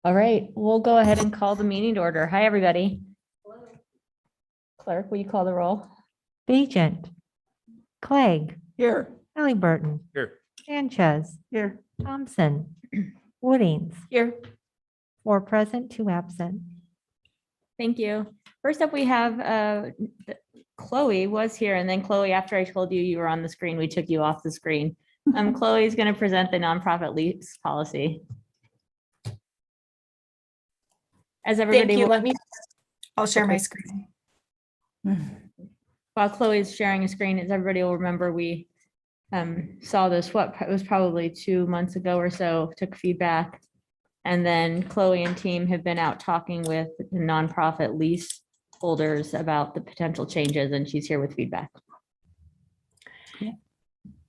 All right, we'll go ahead and call the meeting to order. Hi, everybody. Clerk, will you call the roll? Bagent, Clegg, Here. Halliburton, Here. Sanchez, Here. Thompson, Woodings, Here. 4 present, 2 absent. Thank you. First up, we have Chloe was here, and then Chloe, after I told you you were on the screen, we took you off the screen. Chloe is going to present the nonprofit lease policy. As everybody, Thank you. I'll share my screen. While Chloe is sharing a screen, as everybody will remember, we saw this, it was probably 2 months ago or so, took feedback. And then Chloe and team have been out talking with the nonprofit lease holders about the potential changes, and she's here with feedback.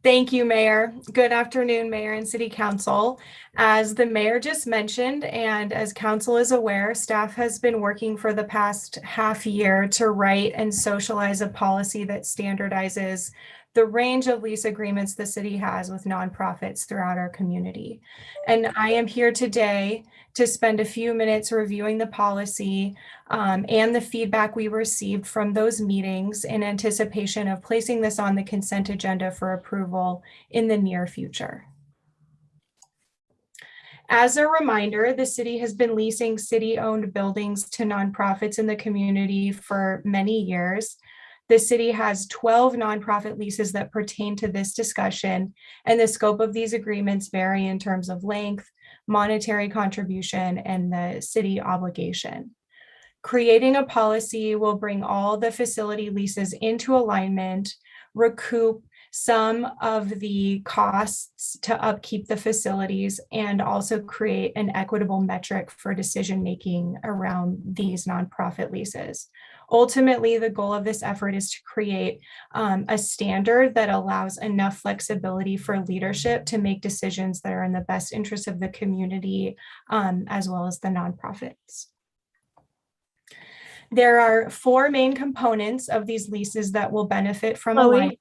Thank you, Mayor. Good afternoon, Mayor and City Council. As the Mayor just mentioned, and as Council is aware, staff has been working for the past half year to write and socialize a policy that standardizes the range of lease agreements the city has with nonprofits throughout our community. And I am here today to spend a few minutes reviewing the policy and the feedback we received from those meetings in anticipation of placing this on the consent agenda for approval in the near future. As a reminder, the city has been leasing city-owned buildings to nonprofits in the community for many years. The city has 12 nonprofit leases that pertain to this discussion, and the scope of these agreements vary in terms of length, monetary contribution, and the city obligation. Creating a policy will bring all the facility leases into alignment, recoup some of the costs to upkeep the facilities, and also create an equitable metric for decision-making around these nonprofit leases. Ultimately, the goal of this effort is to create a standard that allows enough flexibility for leadership to make decisions that are in the best interest of the community, as well as the nonprofits. There are 4 main components of these leases that will benefit from alignment.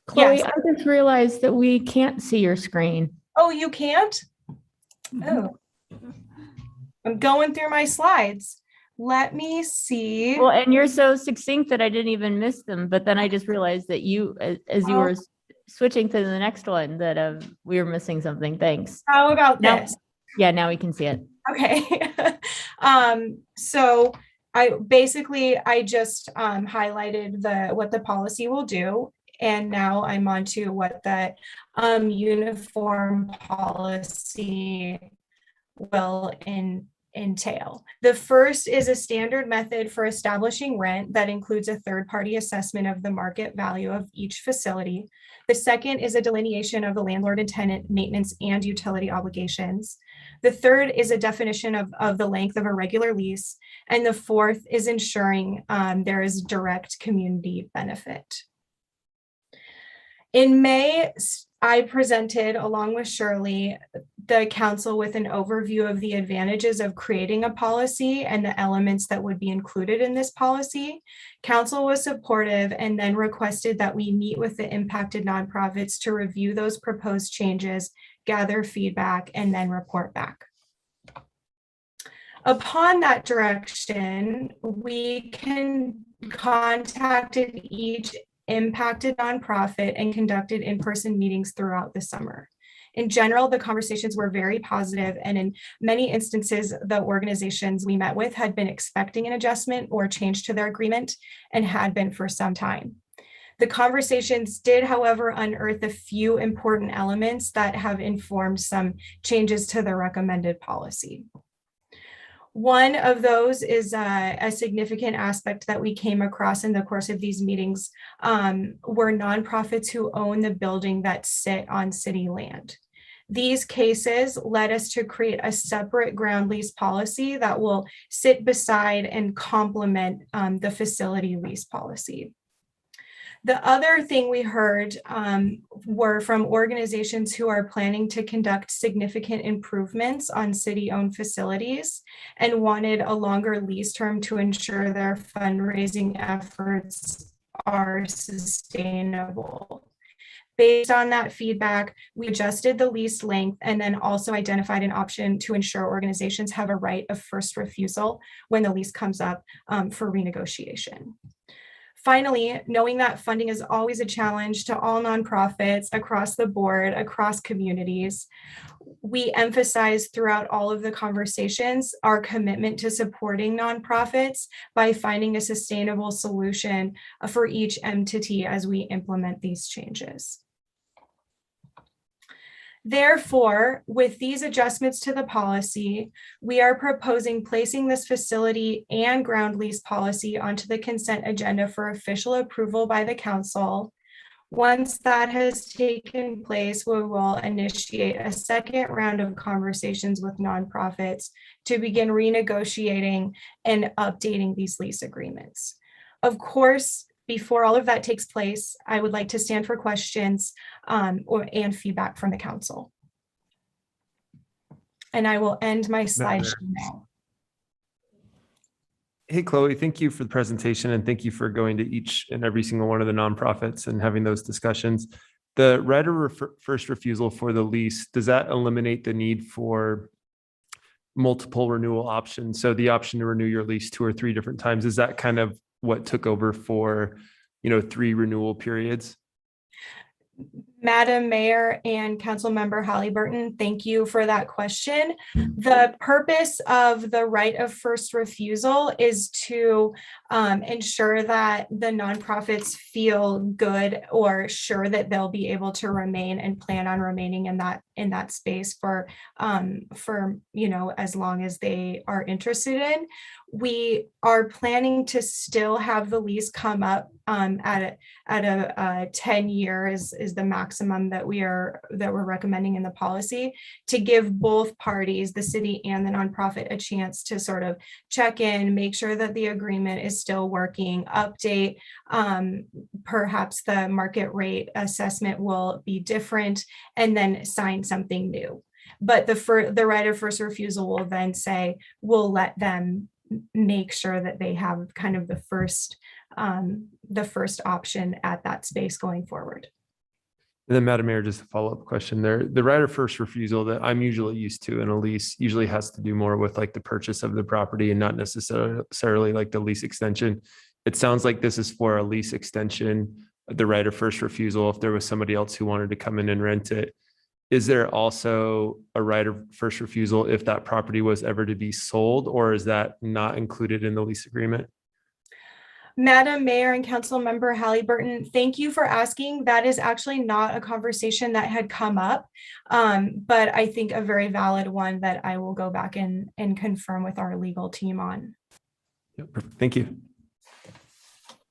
Chloe, Yes. I just realized that we can't see your screen. Oh, you can't? Oh, I'm going through my slides. Let me see. Well, and you're so succinct that I didn't even miss them, but then I just realized that you, as you were switching to the next one, that we were missing something. Thanks. How about Now, this? yeah, now we can see it. Okay. So I just highlighted what the policy will do. And now I'm on to what the uniform policy will entail. The first is a standard method for establishing rent that includes a third-party assessment of the market value of each facility. The second is a delineation of the landlord and tenant maintenance and utility obligations. The third is a definition of the length of a regular lease. And the fourth is ensuring there is direct community benefit. In May, I presented, along with Shirley, the council with an overview of the advantages of creating a policy and the elements that would be included in this policy. Council was supportive and then requested that we meet with the impacted nonprofits to review those proposed changes, gather feedback, and then report back. Upon that direction, we contacted each impacted nonprofit and conducted in-person meetings throughout the summer. In general, the conversations were very positive, and in many instances, the organizations we met with had been expecting an adjustment or change to their agreement and had been for some time. The conversations did, however, unearth a few important elements that have informed some changes to the recommended policy. One of those is a significant aspect that we came across in the course of these meetings were nonprofits who own the building that sit on city land. These cases led us to create a separate ground lease policy that will sit beside and complement the facility lease policy. The other thing we heard were from organizations who are planning to conduct significant improvements on city-owned facilities and wanted a longer lease term to ensure their fundraising efforts are sustainable. Based on that feedback, we adjusted the lease length and then also identified an option to ensure organizations have a right of first refusal when the lease comes up for renegotiation. Finally, knowing that funding is always a challenge to all nonprofits across the board, across communities, we emphasize throughout all of the conversations our commitment to supporting nonprofits by finding a sustainable solution for each entity as we implement these changes. Therefore, with these adjustments to the policy, we are proposing placing this facility and ground lease policy onto the consent agenda for official approval by the council. Once that has taken place, we will initiate a second round of conversations with nonprofits to begin renegotiating and updating these lease agreements. Of course, before all of that takes place, I would like to stand for questions and feedback from the council. And I will end my slideshow now. Hey, Chloe, thank you for the presentation and thank you for going to each and every single one of the nonprofits and having those discussions. The right of first refusal for the lease, does that eliminate the need for multiple renewal options? So the option to renew your lease 2 or 3 different times, is that kind of what took over for, 3 renewal periods? Madam Mayor and Councilmember Halliburton, thank you for that question. The purpose of the right of first refusal is to ensure that the nonprofits feel good or sure that they'll be able to remain and plan on remaining in that space for as long as they are interested in. We are planning to still have the lease come up at a 10 years is the maximum that we're recommending in the policy, to give both parties, the city and the nonprofit, a chance to sort of check in, make sure that the agreement is still working, update. Perhaps the market rate assessment will be different, and then sign something new. But the right of first refusal will then say, we'll let them make sure that they have kind of the first option at that space going forward. And then, Madam Mayor, just a follow-up question there. The right of first refusal that I'm usually used to in a lease usually has to do more with like the purchase of the property and not necessarily like the lease extension. It sounds like this is for a lease extension, the right of first refusal, if there was somebody else who wanted to come in and rent it. Is there also a right of first refusal if that property was ever to be sold, or is that not included in the lease agreement? Madam Mayor and Councilmember Halliburton, thank you for asking. That is actually not a conversation that had come up, but I think a very valid one that I will go back and confirm with our legal team on. Yep, perfect. Thank you.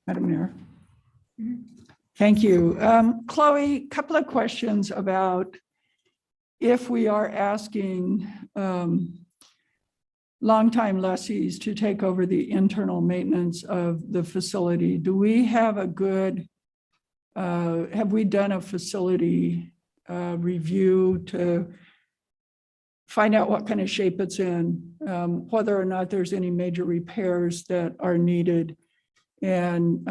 Madam Mayor. Thank you. Chloe, a couple of questions about if we are asking longtime lessees to take over the internal maintenance of the facility. Do we have a good, have we done a facility review to find out what kind of shape it's in, whether or not there's any major repairs that are needed, and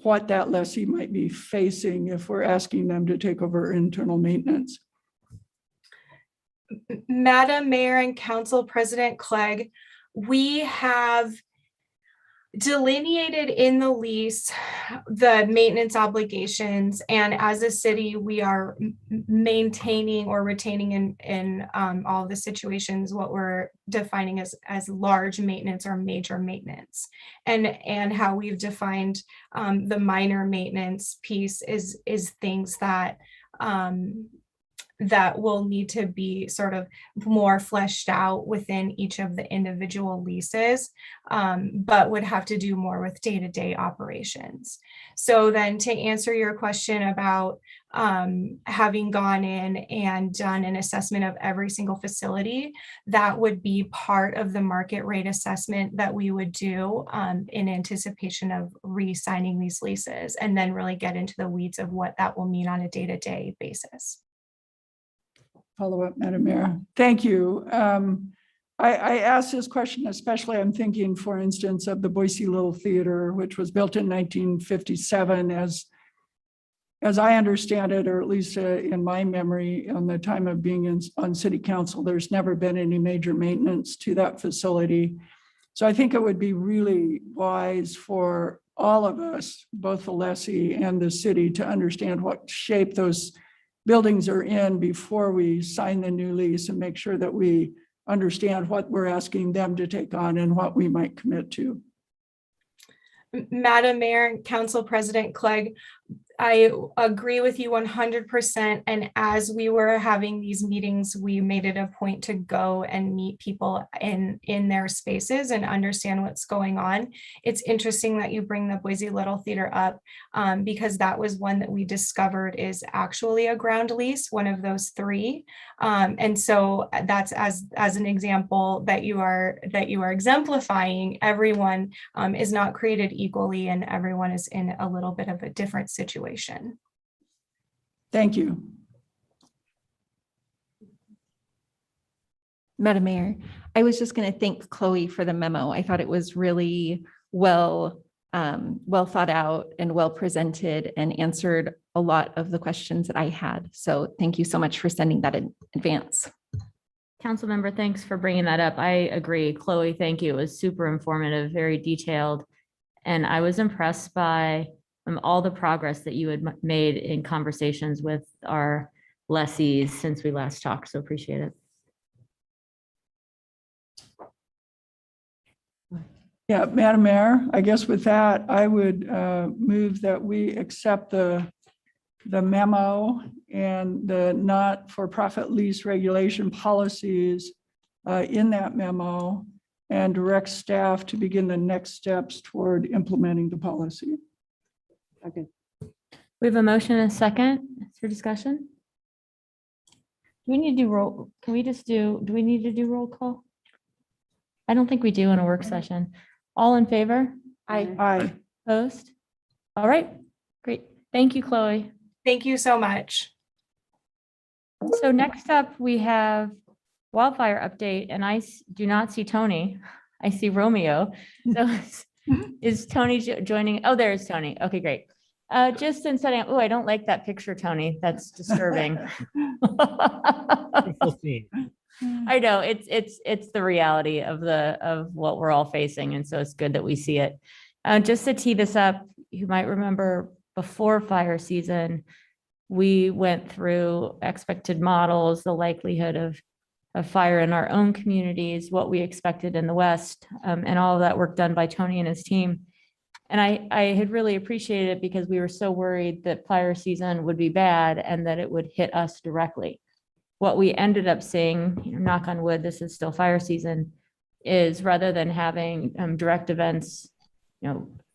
what that lessee might be facing if we're asking them to take over internal maintenance? Madam Mayor and Council President Clegg, we have delineated in the lease the maintenance obligations, and as a city, we are maintaining or retaining in all of the situations what we're defining as large maintenance or major maintenance, and how we've defined the minor maintenance piece is things that that will need to be sort of more fleshed out within each of the individual leases, but would have to do more with day-to-day operations. So then to answer your question about having gone in and done an assessment of every single facility, that would be part of the market rate assessment that we would do in anticipation of re-signing these leases, and then really get into the weeds of what that will mean on a day-to-day basis. Follow up, Madam Mayor. Thank you. I asked this question, especially I'm thinking, for instance, of the Boise Little Theater, which was built in 1957 as as I understand it, or at least in my memory, on the time of being on city council, there's never been any major maintenance to that facility. So I think it would be really wise for all of us, both the lessee and the city, to understand what shape those buildings are in before we sign the new lease, and make sure that we understand what we're asking them to take on and what we might commit to. Madam Mayor, Council President Clegg, I agree with you 100%. And as we were having these meetings, we made it a point to go and meet people in their spaces and understand what's going on. It's interesting that you bring the Boise Little Theater up, because that was one that we discovered is actually a ground lease, one of those three. And so that's as an example that you are exemplifying. Everyone is not created equally, and everyone is in a little bit of a different situation. Thank you. Madam Mayor, I was just going to thank Chloe for the memo. I thought it was really well thought out and well presented, and answered a lot of the questions that I had. So thank you so much for sending that in advance. Councilmember, thanks for bringing that up. I agree. Chloe, thank you. It was super informative, very detailed. And I was impressed by all the progress that you had made in conversations with our lessees since we last talked. So appreciate it. Yeah, Madam Mayor, I guess with that, I would move that we accept the memo and the not-for-profit lease regulation policies in that memo, and direct staff to begin the next steps toward implementing the policy. Okay. We have a motion and a second for discussion. Do we need to do roll? Can we just do we need to do roll call? I don't think we do in a work session. All in favor? Aye. Opposed? All right, great. Thank you, Chloe. Thank you so much. So next up, we have wildfire update, and I do not see Tony. I see Romeo. So is Tony joining? Oh, there's Tony. Okay, great. Just in setting up, oh, I don't like that picture, Tony. That's disturbing. I know it's the reality of what we're all facing, and so it's good that we see it. Just to tee this up, you might remember before fire season, we went through expected models, the likelihood of fire in our own communities, what we expected in the West, and all of that work done by Tony and his team. And I had really appreciated it because we were so worried that fire season would be bad and that it would hit us directly. What we ended up seeing, knock on wood, this is still fire season, is rather than having direct events,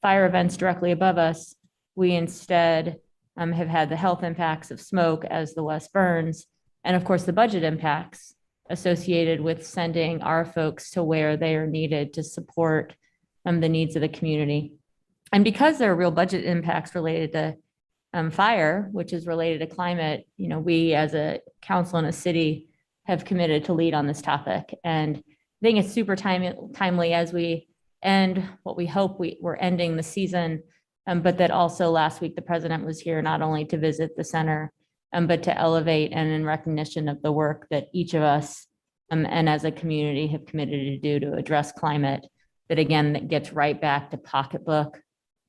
fire events directly above us, we instead have had the health impacts of smoke as the West burns, and of course the budget impacts associated with sending our folks to where they are needed to support the needs of the community. And because there are real budget impacts related to fire, which is related to climate, we as a council and a city have committed to lead on this topic. And I think it's super timely as we end what we hope we're ending the season, but that also last week the president was here not only to visit the center, but to elevate and in recognition of the work that each of us and as a community have committed to do to address climate, that again, that gets right back to pocketbook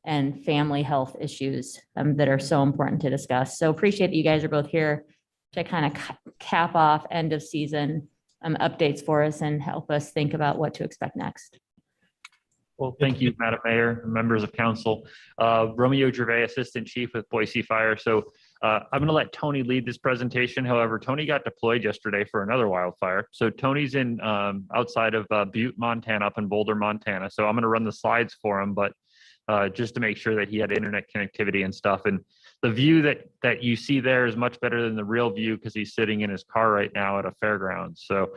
and family health issues that are so important to discuss. So appreciate that you guys are both here to kind of cap off end of season updates for us and help us think about what to expect next. Well, thank you, Madam Mayor, and members of council. Romeo Gervais, Assistant Chief with Boise Fire. So I'm going to let Tony lead this presentation. However, Tony got deployed yesterday for another wildfire. So Tony's in outside of Butte, Montana, up in Boulder, Montana. So I'm going to run the slides for him, but just to make sure that he had internet connectivity and stuff. And the view that you see there is much better than the real view because he's sitting in his car right now at a fairgrounds. So,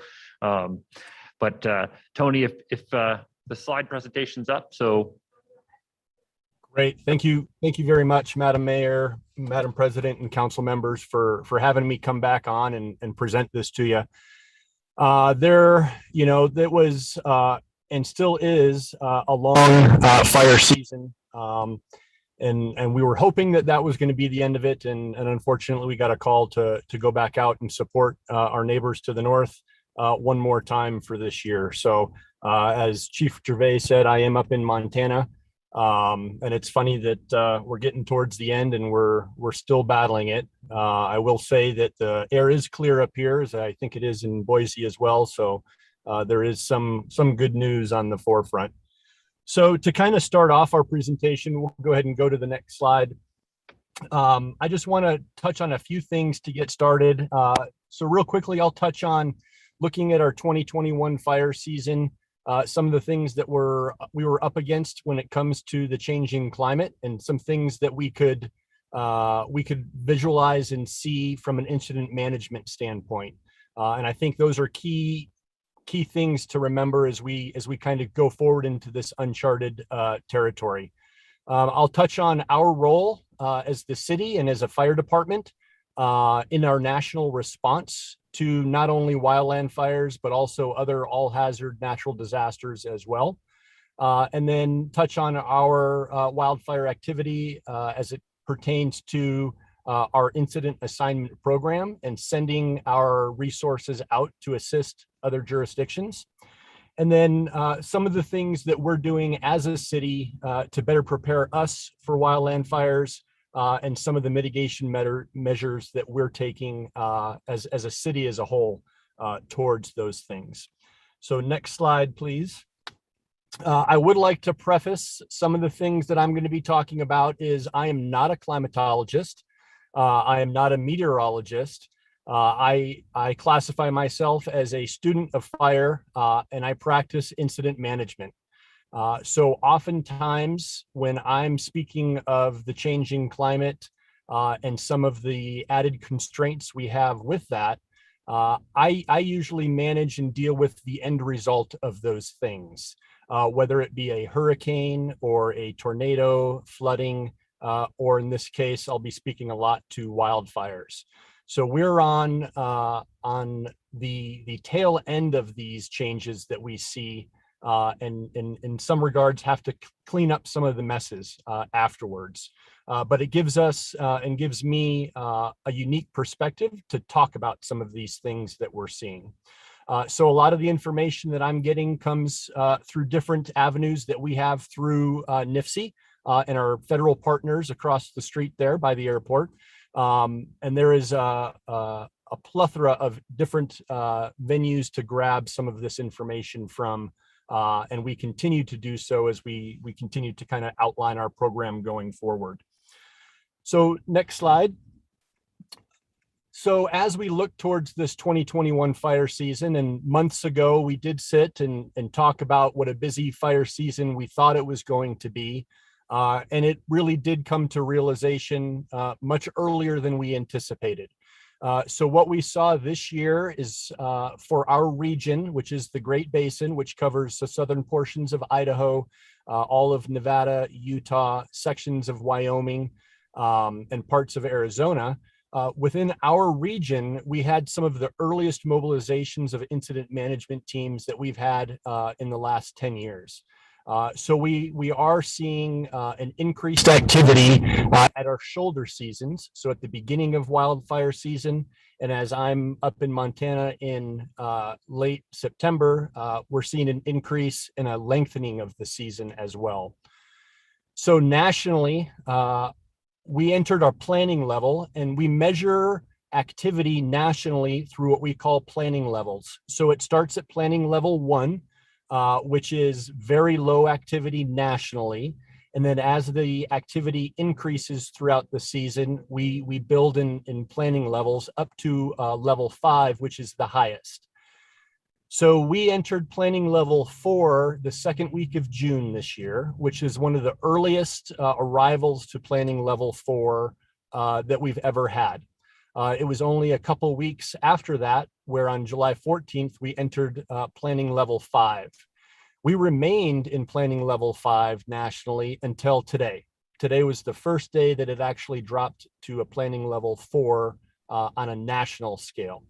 Tony, if the slide presentation's up, so. Great, thank you very much, Madam Mayor, Madam President, and council members for having me come back on and present this to you. That was and still is a long fire season. And we were hoping that that was going to be the end of it. And unfortunately, we got a call to go back out and support our neighbors to the north one more time for this year. So as Chief Gervais said, I am up in Montana. And it's funny that we're getting towards the end and we're still battling it. I will say that the air is clear up here, as I think it is in Boise as well. So there is some good news on the forefront. So to kind of start off our presentation, we'll go ahead and go to the next slide. I just want to touch on a few things to get started. So real quickly, I'll touch on looking at our 2021 fire season, some of the things that we were up against when it comes to the changing climate, and some things that we could visualize and see from an incident management standpoint. And I think those are key things to remember as we kind of go forward into this uncharted territory. I'll touch on our role as the city and as a fire department in our national response to not only wildland fires, but also other all hazard natural disasters as well. And then touch on our wildfire activity as it pertains to our incident assignment program and sending our resources out to assist other jurisdictions. And then some of the things that we're doing as a city to better prepare us for wildland fires and some of the mitigation measures that we're taking as a city as a whole towards those things. So next slide, please. I would like to preface some of the things that I'm going to be talking about is I am not a climatologist. I am not a meteorologist. I classify myself as a student of fire and I practice incident management. So oftentimes when I'm speaking of the changing climate and some of the added constraints we have with that, I usually manage and deal with the end result of those things, whether it be a hurricane or a tornado, flooding, or in this case, I'll be speaking a lot to wildfires. So we're on the tail end of these changes that we see, and in some regards have to clean up some of the messes afterwards. But it gives us and gives me a unique perspective to talk about some of these things that we're seeing. So a lot of the information that I'm getting comes through different avenues that we have through NIFC and our federal partners across the street there by the airport. And there is a plethora of different venues to grab some of this information from, and we continue to do so as we continue to kind of outline our program going forward. So next slide. So as we look towards this 2021 fire season, and months ago, we did sit and talk about what a busy fire season we thought it was going to be. And it really did come to realization much earlier than we anticipated. So what we saw this year is for our region, which is the Great Basin, which covers the southern portions of Idaho, all of Nevada, Utah, sections of Wyoming, and parts of Arizona. Within our region, we had some of the earliest mobilizations of incident management teams that we've had in the last 10 years. So we are seeing an increased activity at our shoulder seasons. So at the beginning of wildfire season, and as I'm up in Montana in late September, we're seeing an increase and a lengthening of the season as well. So nationally, we entered our planning level and we measure activity nationally through what we call planning levels. So it starts at planning level 1, which is very low activity nationally. And then as the activity increases throughout the season, we build in planning levels up to level 5, which is the highest. So we entered planning level 4 the second week of June this year, which is one of the earliest arrivals to planning level 4 that we've ever had. It was only a couple weeks after that, where on July 14th, we entered planning level 5. We remained in planning level 5 nationally until today. Today was the first day that it actually dropped to a planning level 4 on a national scale.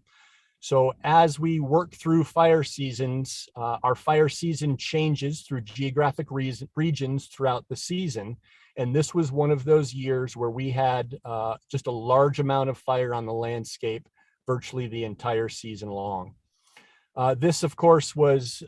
So as we work through fire seasons, our fire season changes through geographic regions throughout the season. And this was one of those years where we had just a large amount of fire on the landscape virtually the entire season long. This, of course, was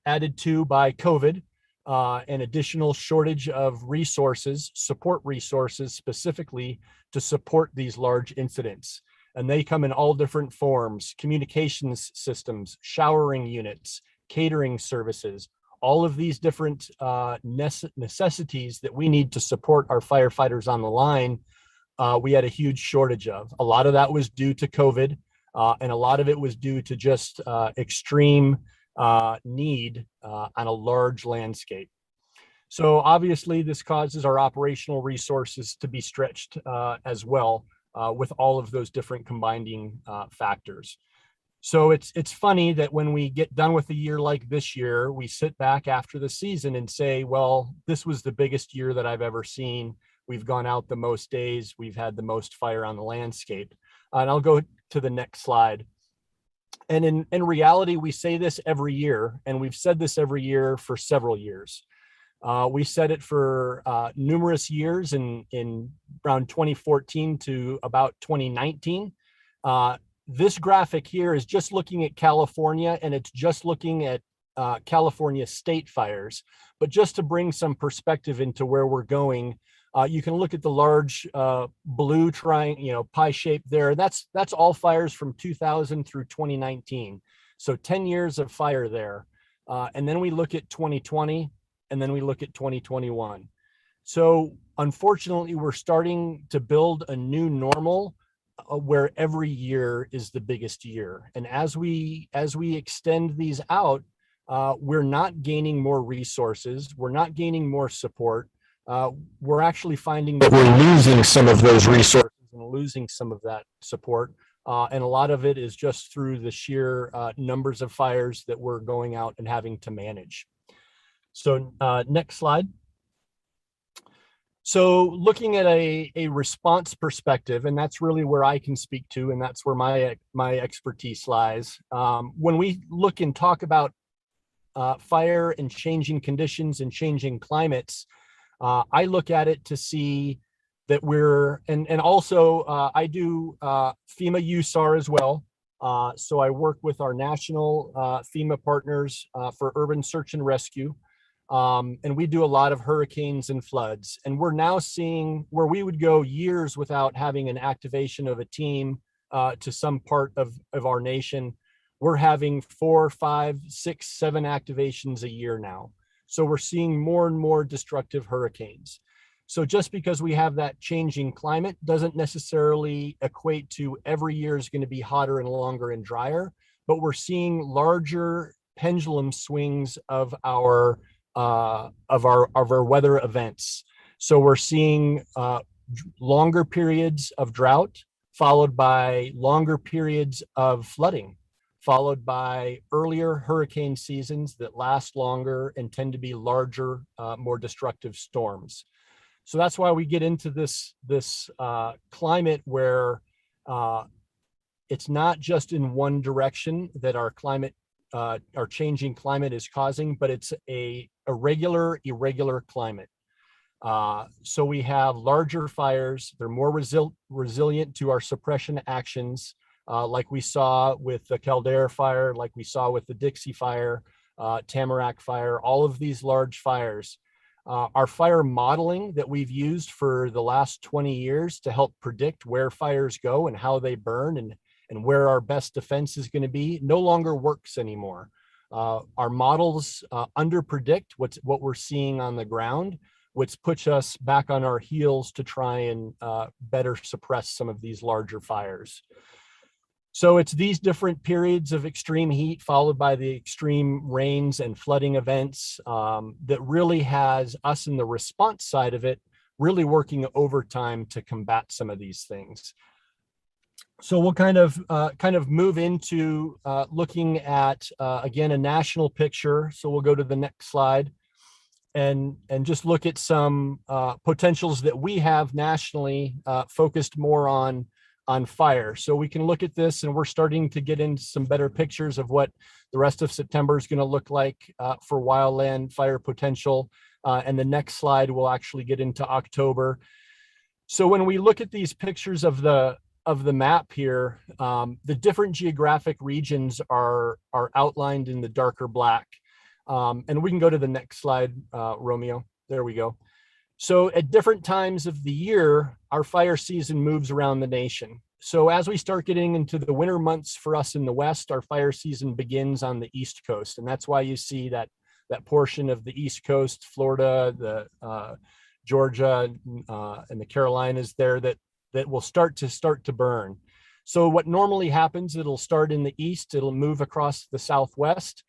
added to by COVID, an additional shortage of resources, support resources specifically to support these large incidents. And they come in all different forms: communications systems, showering units, catering services, all of these different necessities that we need to support our firefighters on the line. We had a huge shortage of. A lot of that was due to COVID, and a lot of it was due to just extreme need on a large landscape. So obviously this causes our operational resources to be stretched as well, with all of those different combining factors. So it's funny that when we get done with a year like this year, we sit back after the season and say, well, this was the biggest year that I've ever seen. We've gone out the most days, we've had the most fire on the landscape. And I'll go to the next slide. And in reality, we say this every year, and we've said this every year for several years. We said it for numerous years in around 2014 to about 2019. This graphic here is just looking at California, and it's just looking at California state fires. But just to bring some perspective into where we're going, you can look at the large blue triangle, pie shape there. That's all fires from 2000 through 2019. So 10 years of fire there. And then we look at 2020, and then we look at 2021. So unfortunately, we're starting to build a new normal where every year is the biggest year. And as we extend these out, we're not gaining more resources. We're not gaining more support. We're actually finding that we're losing some of those resources and losing some of that support. And a lot of it is just through the sheer numbers of fires that we're going out and having to manage. So next slide. So looking at a response perspective, and that's really where I can speak to, and that's where my expertise lies. When we look and talk about fire and changing conditions and changing climates, I look at it to see that we're, and also I do FEMA USAR as well. So I work with our national FEMA partners for urban search and rescue. And we do a lot of hurricanes and floods. And we're now seeing where we would go years without having an activation of a team to some part of our nation. We're having 4, 5, 6, 7 activations a year now. So we're seeing more and more destructive hurricanes. So just because we have that changing climate doesn't necessarily equate to every year is going to be hotter and longer and drier, but we're seeing larger pendulum swings of our weather events. So we're seeing longer periods of drought, followed by longer periods of flooding, followed by earlier hurricane seasons that last longer and tend to be larger, more destructive storms. So that's why we get into this climate where it's not just in one direction that our changing climate is causing, but it's a irregular climate. So we have larger fires. They're more resilient to our suppression actions, like we saw with the Caldera fire, like we saw with the Dixie fire, Tamarack fire, all of these large fires. Our fire modeling that we've used for the last 20 years to help predict where fires go and how they burn and where our best defense is going to be no longer works anymore. Our models underpredict what we're seeing on the ground, which puts us back on our heels to try and better suppress some of these larger fires. So it's these different periods of extreme heat followed by the extreme rains and flooding events that really has us in the response side of it really working overtime to combat some of these things. So we'll kind of move into looking at again a national picture. So we'll go to the next slide and just look at some potentials that we have nationally focused more on fire. So we can look at this, and we're starting to get into some better pictures of what the rest of September is going to look like for wildland fire potential. And the next slide will actually get into October. So when we look at these pictures of the map here, the different geographic regions are outlined in the darker black. And we can go to the next slide, Romeo. There we go. So at different times of the year, our fire season moves around the nation. So as we start getting into the winter months for us in the West, our fire season begins on the East Coast. And that's why you see that portion of the East Coast, Florida, the Georgia, and the Carolinas there that will start to burn. So what normally happens, it'll start in the East, it'll move across the Southwest,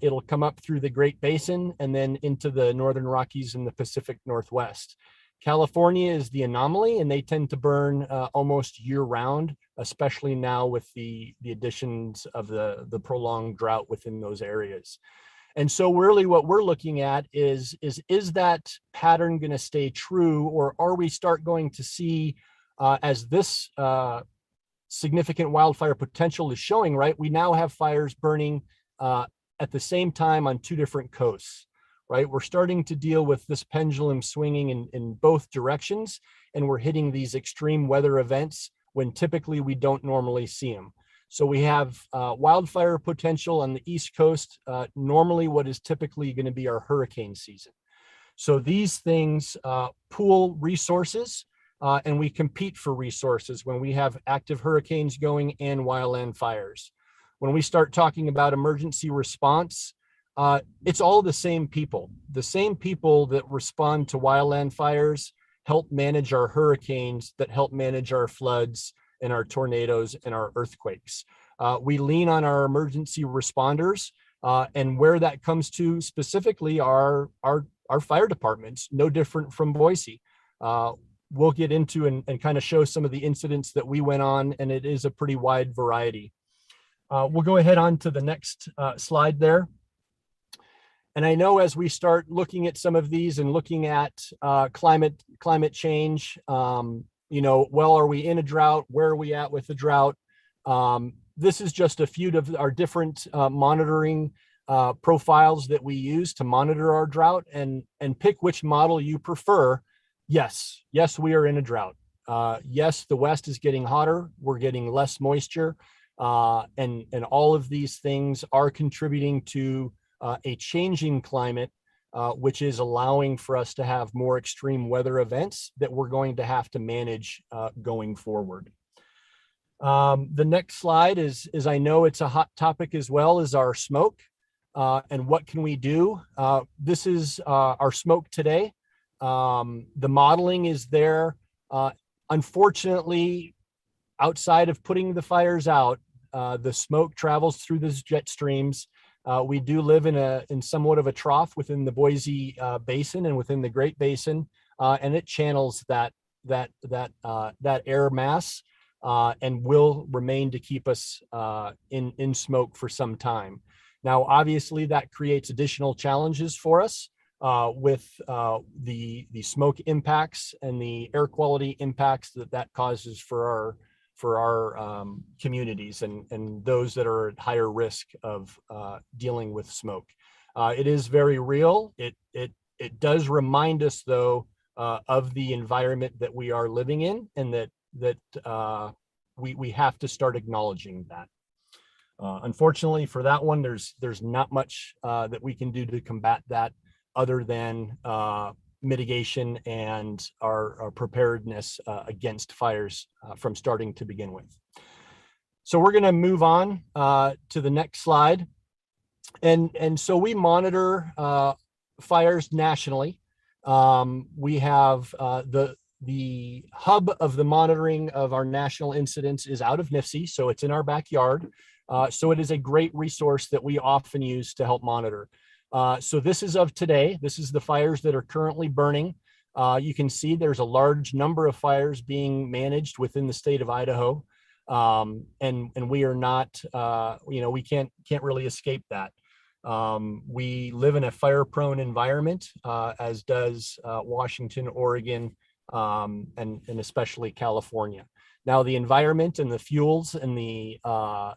it'll come up through the Great Basin and then into the Northern Rockies and the Pacific Northwest. California is the anomaly, and they tend to burn almost year round, especially now with the additions of the prolonged drought within those areas. And so really what we're looking at is that pattern going to stay true, or are we going to see, as this significant wildfire potential is showing, right? We now have fires burning at the same time on two different coasts, right? We're starting to deal with this pendulum swinging in both directions, and we're hitting these extreme weather events when typically we don't normally see them. So we have wildfire potential on the East Coast, normally what is typically going to be our hurricane season. So these things pool resources, and we compete for resources when we have active hurricanes going and wildland fires. When we start talking about emergency response, it's all the same people. The same people that respond to wildland fires help manage our hurricanes, that help manage our floods and our tornadoes and our earthquakes. We lean on our emergency responders, and where that comes to specifically are our fire departments, no different from Boise. We'll get into and kind of show some of the incidents that we went on, and it is a pretty wide variety. We'll go ahead on to the next slide there. And I know as we start looking at some of these and looking at climate change, you know, well, are we in a drought? Where are we at with the drought? This is just a few of our different monitoring profiles that we use to monitor our drought, and pick which model you prefer. Yes, we are in a drought. Yes, the West is getting hotter. We're getting less moisture. And all of these things are contributing to a changing climate, which is allowing for us to have more extreme weather events that we're going to have to manage going forward. The next slide is I know it's a hot topic as well, is our smoke. And what can we do? This is our smoke today. The modeling is there. Unfortunately, outside of putting the fires out, the smoke travels through those jet streams. We do live in somewhat of a trough within the Boise Basin and within the Great Basin, and it channels that air mass and will remain to keep us in smoke for some time. Now, obviously, that creates additional challenges for us with the smoke impacts and the air quality impacts that causes for our communities and those that are at higher risk of dealing with smoke. It is very real. It does remind us, though, of the environment that we are living in, and that we have to start acknowledging that. Unfortunately, for that one, there's not much that we can do to combat that other than mitigation and our preparedness against fires from starting to begin with. So we're going to move on to the next slide. And so we monitor fires nationally. We have the hub of the monitoring of our national incidents is out of NIFC, so it's in our backyard. So it is a great resource that we often use to help monitor. So this is of today. This is the fires that are currently burning. You can see there's a large number of fires being managed within the state of Idaho. And we are not, we can't really escape that. We live in a fire-prone environment, as does Washington, Oregon, and especially California. Now, the environment and the fuels and the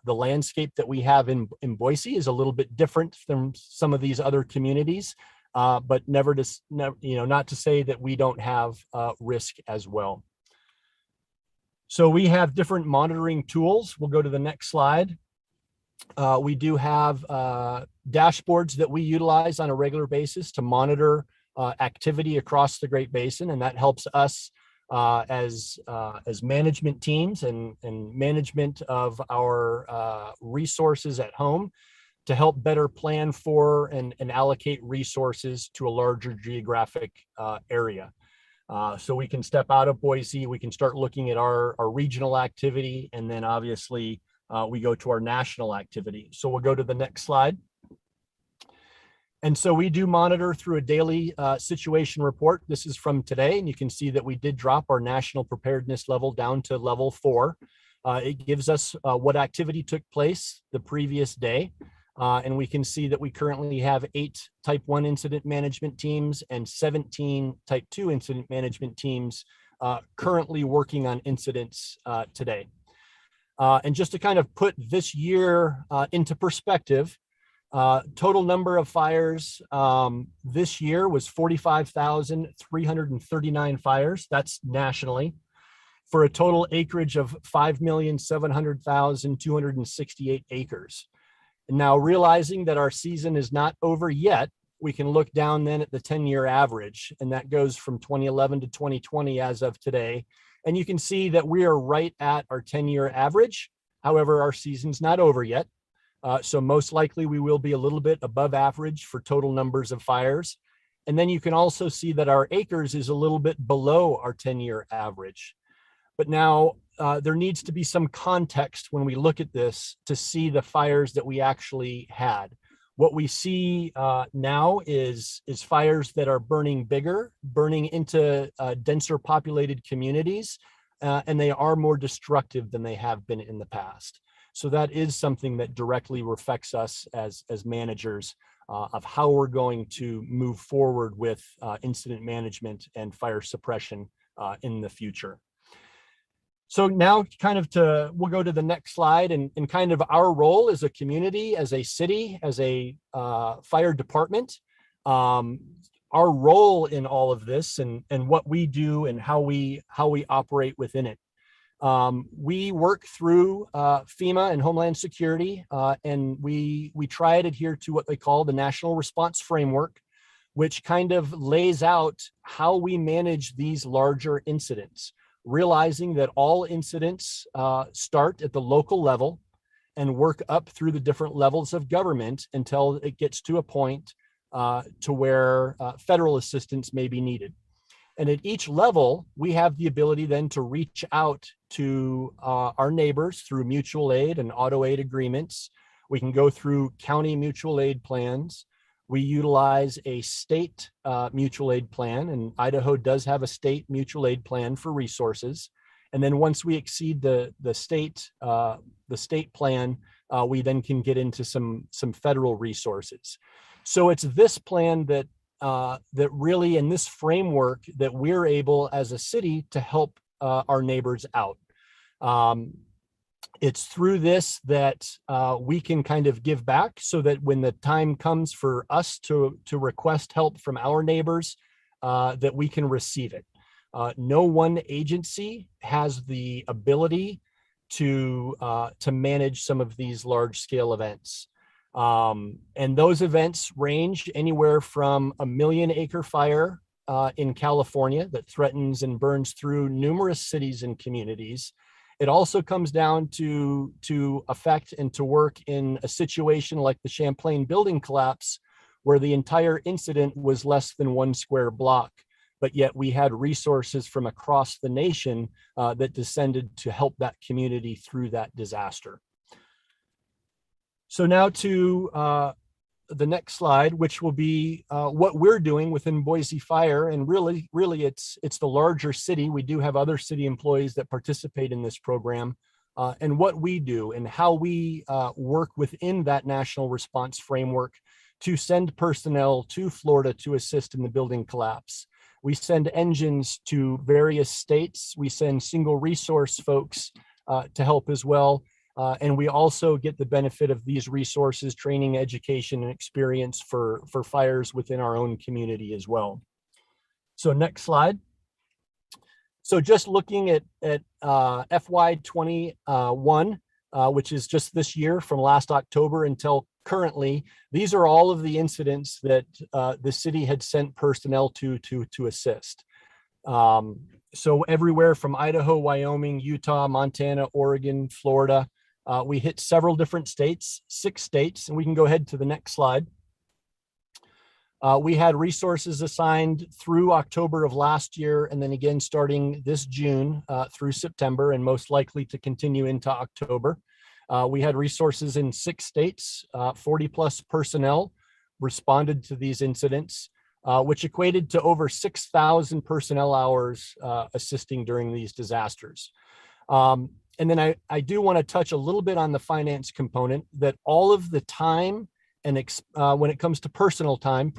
landscape that we have in Boise is a little bit different from some of these other communities. but never, not to say that we don't have risk as well. So we have different monitoring tools. We'll go to the next slide. We do have dashboards that we utilize on a regular basis to monitor activity across the Great Basin, and that helps us as management teams and management of our resources at home to help better plan for and allocate resources to a larger geographic area. So we can step out of Boise, we can start looking at our regional activity, and then obviously we go to our national activity. So we'll go to the next slide. And so we do monitor through a daily situation report. This is from today, and you can see that we did drop our national preparedness level down to level 4. It gives us what activity took place the previous day. And we can see that we currently have 8 type 1 incident management teams and 17 type 2 incident management teams currently working on incidents today. And just to kind of put this year into perspective, total number of fires this year was 45,339 fires. That's nationally, for a total acreage of 5,700,268 acres. And now, realizing that our season is not over yet, we can look down then at the 10-year average, and that goes from 2011 to 2020 as of today. And you can see that we are right at our 10-year average. However, our season's not over yet. So most likely we will be a little bit above average for total numbers of fires. And then you can also see that our acres is a little bit below our 10-year average. But now there needs to be some context when we look at this to see the fires that we actually had. What we see now is fires that are burning bigger, burning into denser populated communities, and they are more destructive than they have been in the past. So that is something that directly affects us as managers of how we're going to move forward with incident management and fire suppression in the future. So now we'll go to the next slide and kind of our role as a community, as a city, as a fire department, our role in all of this and what we do and how we operate within it. We work through FEMA and Homeland Security, and we try to adhere to what they call the National Response Framework, which kind of lays out how we manage these larger incidents, realizing that all incidents start at the local level and work up through the different levels of government until it gets to a point to where federal assistance may be needed. And at each level, we have the ability then to reach out to our neighbors through mutual aid and auto aid agreements. We can go through county mutual aid plans. We utilize a state mutual aid plan, and Idaho does have a state mutual aid plan for resources. And then once we exceed the state plan, we then can get into some federal resources. So it's this plan that really, in this framework, that we're able as a city to help our neighbors out. It's through this that we can kind of give back, so that when the time comes for us to request help from our neighbors, that we can receive it. No one agency has the ability to manage some of these large scale events. And those events range anywhere from a 1 million acre fire in California that threatens and burns through numerous cities and communities. It also comes down to affect and to work in a situation like the Champlain building collapse, where the entire incident was less than 1 square block, but yet we had resources from across the nation that descended to help that community through that disaster. So now to the next slide, which will be what we're doing within Boise Fire. And really it's the larger city. We do have other city employees that participate in this program, and what we do and how we work within that national response framework to send personnel to Florida to assist in the building collapse. We send engines to various states. We send single resource folks to help as well. And we also get the benefit of these resources, training, education, and experience for fires within our own community as well. So next slide. So just looking at FY21, which is just this year from last October until currently, these are all of the incidents that the city had sent personnel to assist. So everywhere from Idaho, Wyoming, Utah, Montana, Oregon, Florida, we hit several different states, 6 states, and we can go ahead to the next slide. We had resources assigned through October of last year, and then again starting this June through September, and most likely to continue into October. We had resources in 6 states, 40+ personnel responded to these incidents, which equated to over 6,000 personnel hours assisting during these disasters. And then I do want to touch a little bit on the finance component, that all of the time and when it comes to personnel time,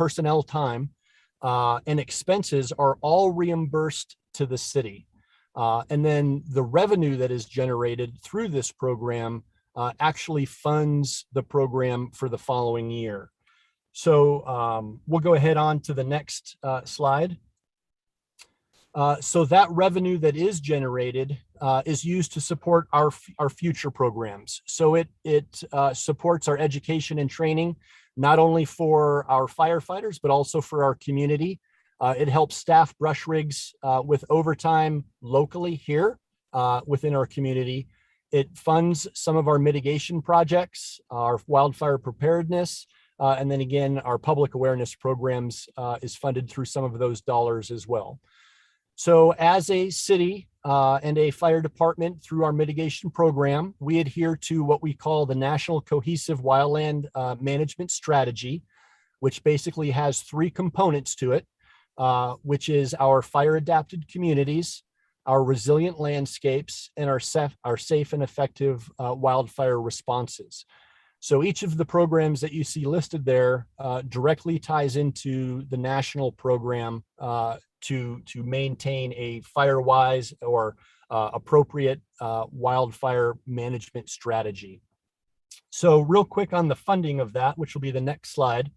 and expenses are all reimbursed to the city. And then the revenue that is generated through this program actually funds the program for the following year. So we'll go ahead on to the next slide. So that revenue that is generated is used to support our future programs. So it supports our education and training, not only for our firefighters, but also for our community. It helps staff brush rigs with overtime locally here within our community. It funds some of our mitigation projects, our wildfire preparedness, and then again, our public awareness programs is funded through some of those dollars as well. So as a city and a fire department, through our mitigation program, we adhere to what we call the National Cohesive Wildland Management Strategy, which basically has 3 components to it, which is our fire adapted communities, our resilient landscapes, and our safe and effective wildfire responses. So each of the programs that you see listed there directly ties into the national program to maintain a fire-wise or appropriate wildfire management strategy. So real quick on the funding of that, which will be the next slide.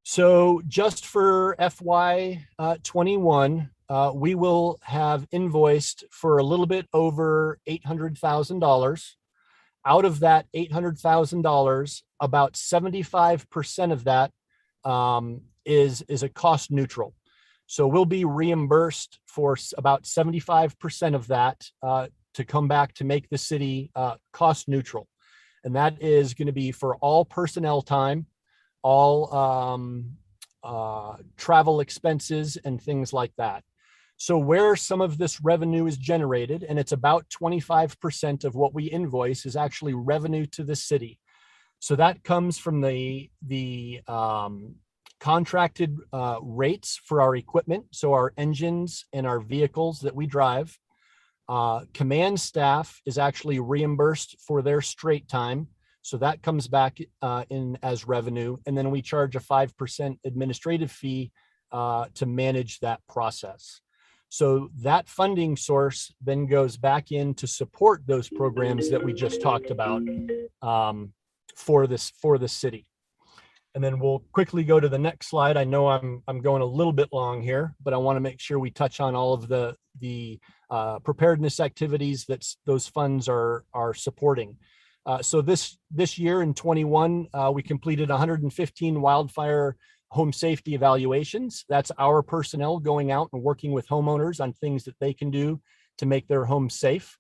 So just for FY21, we will have invoiced for a little bit over $800,000. Out of that $800,000, about 75% of that is a cost neutral. So we'll be reimbursed for about 75% of that to come back to make the city cost neutral. And that is going to be for all personnel time, all travel expenses and things like that. So where some of this revenue is generated, and it's about 25% of what we invoice is actually revenue to the city. So that comes from the contracted rates for our equipment. So our engines and our vehicles that we drive. Command staff is actually reimbursed for their straight time. So that comes back in as revenue. And then we charge a 5% administrative fee to manage that process. So that funding source then goes back in to support those programs that we just talked about for the city. And then we'll quickly go to the next slide. I know I'm going a little bit long here, but I want to make sure we touch on all of the preparedness activities that those funds are supporting. So this year in 21, we completed 115 wildfire home safety evaluations. That's our personnel going out and working with homeowners on things that they can do to make their homes safe.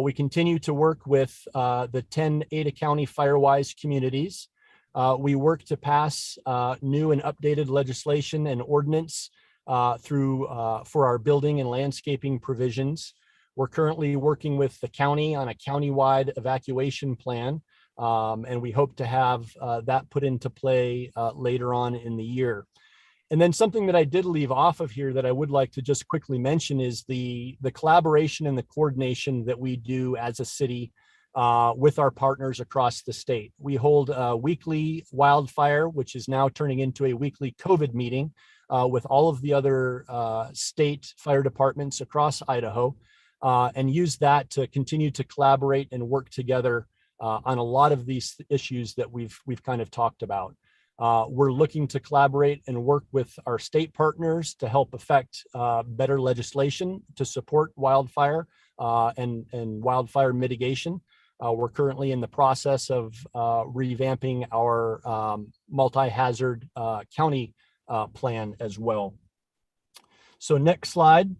We continue to work with the 10 Ada County Firewise communities. We work to pass new and updated legislation and ordinance for our building and landscaping provisions. We're currently working with the county on a countywide evacuation plan, and we hope to have that put into play later on in the year. And then something that I did leave off of here that I would like to just quickly mention is the collaboration and the coordination that we do as a city with our partners across the state. We hold a weekly wildfire, which is now turning into a weekly COVID meeting with all of the other state fire departments across Idaho. and use that to continue to collaborate and work together on a lot of these issues that we've kind of talked about. We're looking to collaborate and work with our state partners to help affect better legislation to support wildfire and wildfire mitigation. We're currently in the process of revamping our multi-hazard county plan as well. So next slide.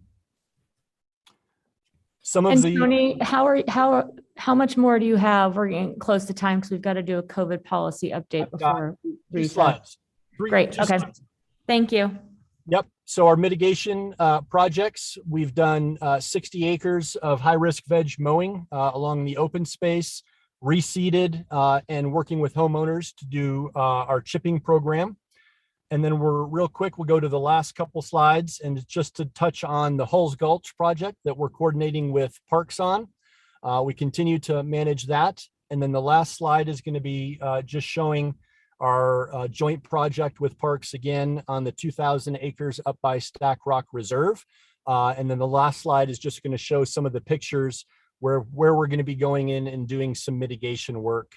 Some of And the Tony, how much more do you have? We're getting close to time because we've got to do a COVID policy update I've got before two reset. slides. Great. Two Okay. slides. Thank you. Yep. So our mitigation projects, we've done 60 acres of high-risk veg mowing along the open space, reseeded and working with homeowners to do our chipping program. And then we'll go to the last couple slides and just to touch on the Hulls Gulch project that we're coordinating with Parks on. We continue to manage that. And then the last slide is going to be just showing our joint project with Parks again on the 2,000 acres up by Stack Rock Reserve. And then the last slide is just going to show some of the pictures where we're going to be going in and doing some mitigation work.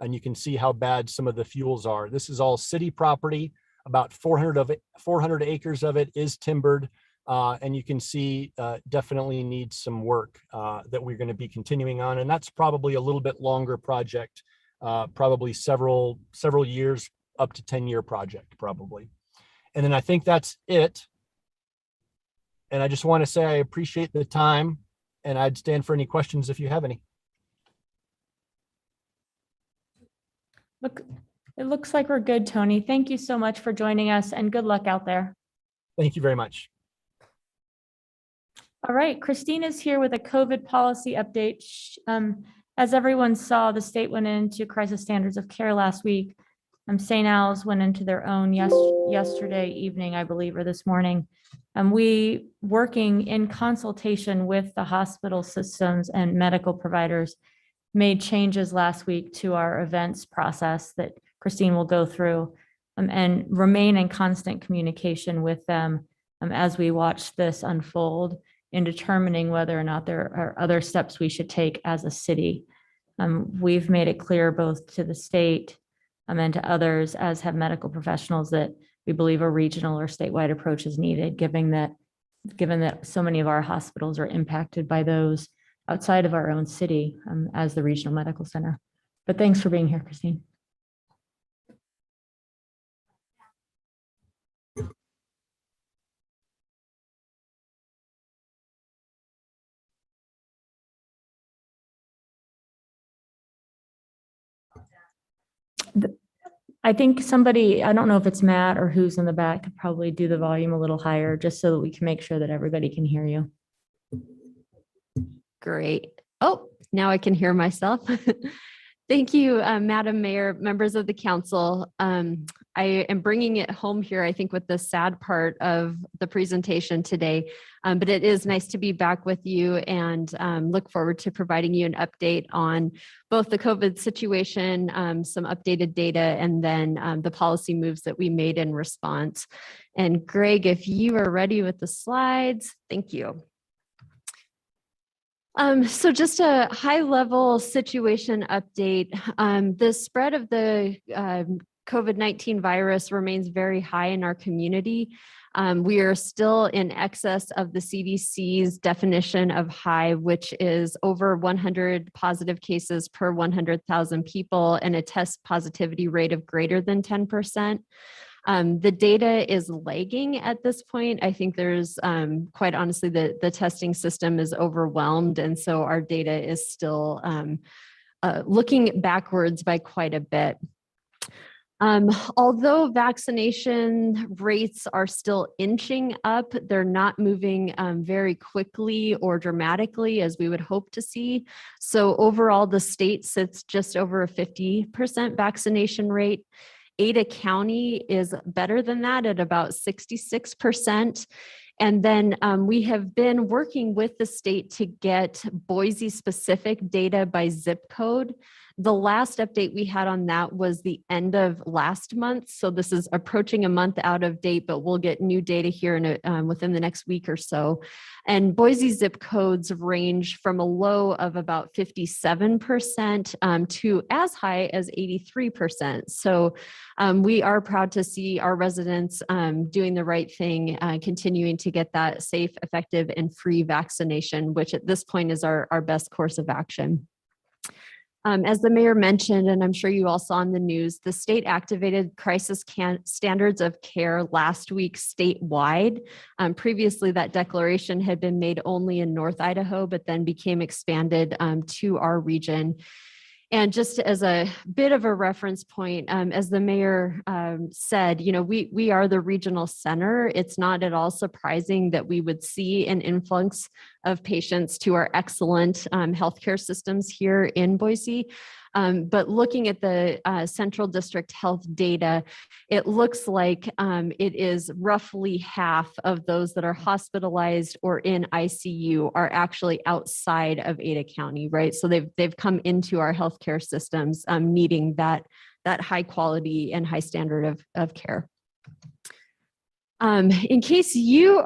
And you can see how bad some of the fuels are. This is all city property. About 400 acres of it is timbered. And you can see definitely needs some work that we're going to be continuing on. And that's probably a little bit longer project. Probably several years, up to 10-year project probably. And then I think that's it. And I just want to say I appreciate the time and I'd stand for any questions if you have any. Look, it looks like we're good, Tony. Thank you so much for joining us and good luck out there. Thank you very much. All right, Christine is here with a COVID policy update. As everyone saw, the state went into crisis standards of care last week. St. Al's went into their own yesterday evening, I believe, or this morning. We, working in consultation with the hospital systems and medical providers, made changes last week to our events process that Christine will go through and remain in constant communication with them as we watch this unfold in determining whether or not there are other steps we should take as a city. We've made it clear both to the state and to others, as have medical professionals, that we believe a regional or statewide approach is needed, given that so many of our hospitals are impacted by those outside of our own city as the regional medical center. But thanks for being here, Christine. I think somebody, I don't know if it's Matt or who's in the back, could probably do the volume a little higher just so that we can make sure that everybody can hear you. Great. Oh, now I can hear myself. Thank you, Madam Mayor, members of the council. I am bringing it home here, I think, with the sad part of the presentation today, but it is nice to be back with you and look forward to providing you an update on both the COVID situation, some updated data, and then the policy moves that we made in response. And Greg, if you are ready with the slides, thank you. So just a high-level situation update. The spread of the COVID-19 virus remains very high in our community. We are still in excess of the CDC's definition of high, which is over 100 positive cases per 100,000 people and a test positivity rate of greater than 10%. The data is lagging at this point. I think there's quite honestly, the testing system is overwhelmed. And so our data is still looking backwards by quite a bit. Although vaccination rates are still inching up, they're not moving very quickly or dramatically as we would hope to see. So overall, the state sits just over a 50% vaccination rate. Ada County is better than that at about 66%. And then we have been working with the state to get Boise specific data by zip code. The last update we had on that was the end of last month. So this is approaching a month out of date, but we'll get new data here in within the next week or so. And Boise zip codes range from a low of about 57% to as high as 83%. So we are proud to see our residents doing the right thing, continuing to get that safe, effective, and free vaccination, which at this point is our best course of action. As the mayor mentioned, and I'm sure you all saw in the news, the state activated crisis standards of care last week statewide. Previously, that declaration had been made only in North Idaho, but then became expanded to our region. And just as a bit of a reference point, as the mayor said, you know, we are the regional center. It's not at all surprising that we would see an influx of patients to our excellent healthcare systems here in Boise. But looking at the Central District Health data, it looks like it is roughly half of those that are hospitalized or in ICU are actually outside of Ada County, right? So they've come into our healthcare systems needing that high quality and high standard of care. In case you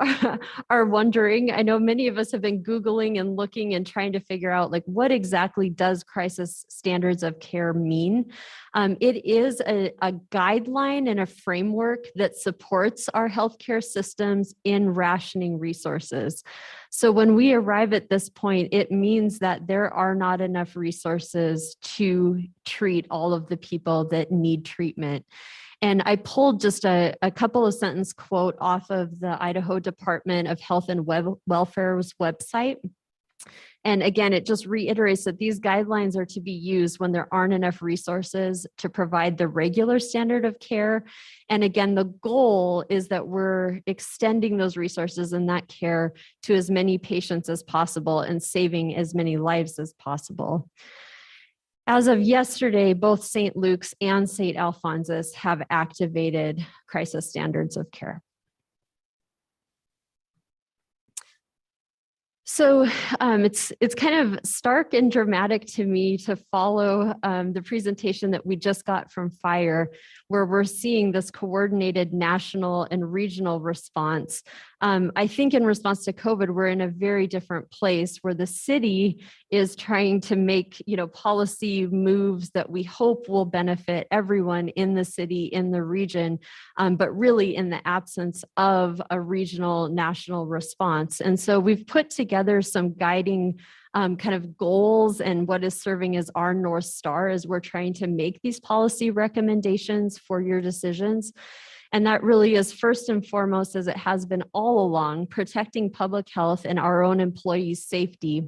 are wondering, I know many of us have been Googling and looking and trying to figure out like what exactly does crisis standards of care mean? It is a guideline and a framework that supports our healthcare systems in rationing resources. So when we arrive at this point, it means that there are not enough resources to treat all of the people that need treatment. And I pulled just a couple of sentence quote off of the Idaho Department of Health and Welfare's website. And again, it just reiterates that these guidelines are to be used when there aren't enough resources to provide the regular standard of care. And again, the goal is that we're extending those resources and that care to as many patients as possible and saving as many lives as possible. As of yesterday, both St. Luke's and St. Alphonsus have activated crisis standards of care. So it's kind of stark and dramatic to me to follow the presentation that we just got from Fire, where we're seeing this coordinated national and regional response. I think in response to COVID, we're in a very different place where the city is trying to make, you know, policy moves that we hope will benefit everyone in the city, in the region, but really in the absence of a regional national response. And so we've put together some guiding kind of goals and what is serving as our North Star as we're trying to make these policy recommendations for your decisions. And that really is first and foremost, as it has been all along, protecting public health and our own employees' safety.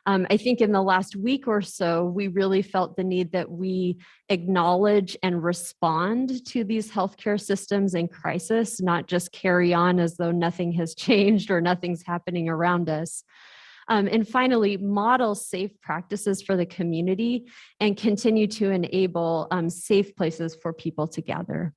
I think in the last week or so, we really felt the need that we acknowledge and respond to these healthcare systems in crisis, not just carry on as though nothing has changed or nothing's happening around us. And finally, model safe practices for the community and continue to enable safe places for people to gather.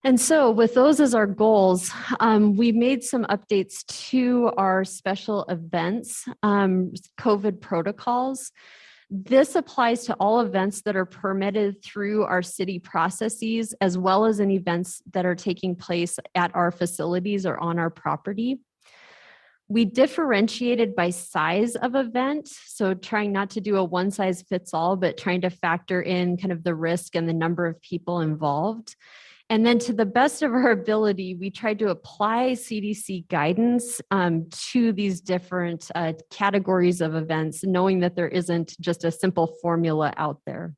And so with those as our goals, we made some updates to our special events, COVID protocols. This applies to all events that are permitted through our city processes, as well as in events that are taking place at our facilities or on our property. We differentiated by size of event, so trying not to do a one size fits all, but trying to factor in kind of the risk and the number of people involved. And then to the best of our ability, we tried to apply CDC guidance to these different categories of events, knowing that there isn't just a simple formula out there.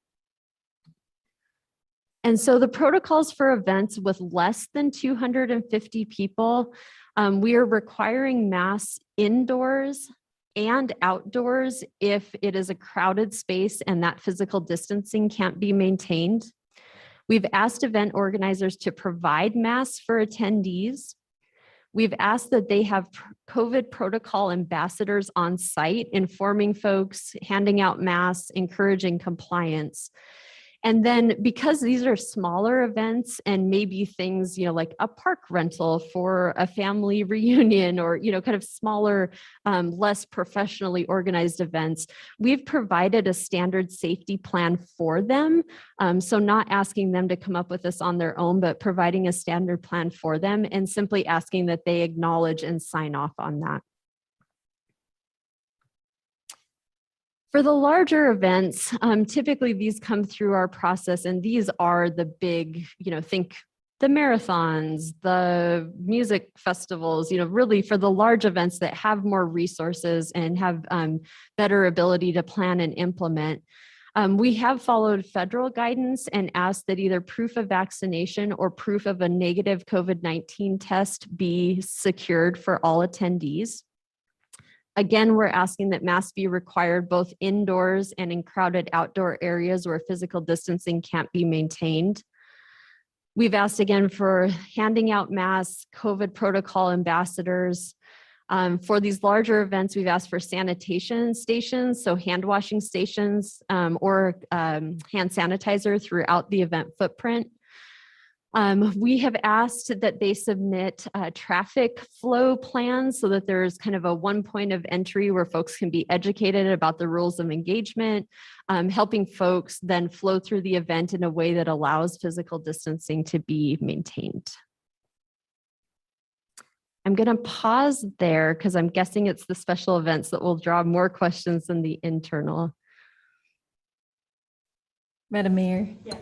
And so the protocols for events with less than 250 people, we are requiring masks indoors and outdoors if it is a crowded space and that physical distancing can't be maintained. We've asked event organizers to provide masks for attendees. We've asked that they have COVID protocol ambassadors on site, informing folks, handing out masks, encouraging compliance. And then because these are smaller events and maybe things, like a park rental for a family reunion or, kind of smaller, less professionally organized events, we've provided a standard safety plan for them. So not asking them to come up with this on their own, but providing a standard plan for them and simply asking that they acknowledge and sign off on that. For the larger events, typically these come through our process, and these are the big, think the marathons, the music festivals, really for the large events that have more resources and have better ability to plan and implement. We have followed federal guidance and asked that either proof of vaccination or proof of a negative COVID-19 test be secured for all attendees. Again, we're asking that masks be required both indoors and in crowded outdoor areas where physical distancing can't be maintained. We've asked again for handing out masks, COVID protocol ambassadors. For these larger events, we've asked for sanitation stations, so hand washing stations or hand sanitizer throughout the event footprint. We have asked that they submit traffic flow plans so that there's kind of a one point of entry where folks can be educated about the rules of engagement, helping folks then flow through the event in a way that allows physical distancing to be maintained. I'm going to pause there because I'm guessing it's the special events that will draw more questions than the internal. Madam Mayor? Yeah.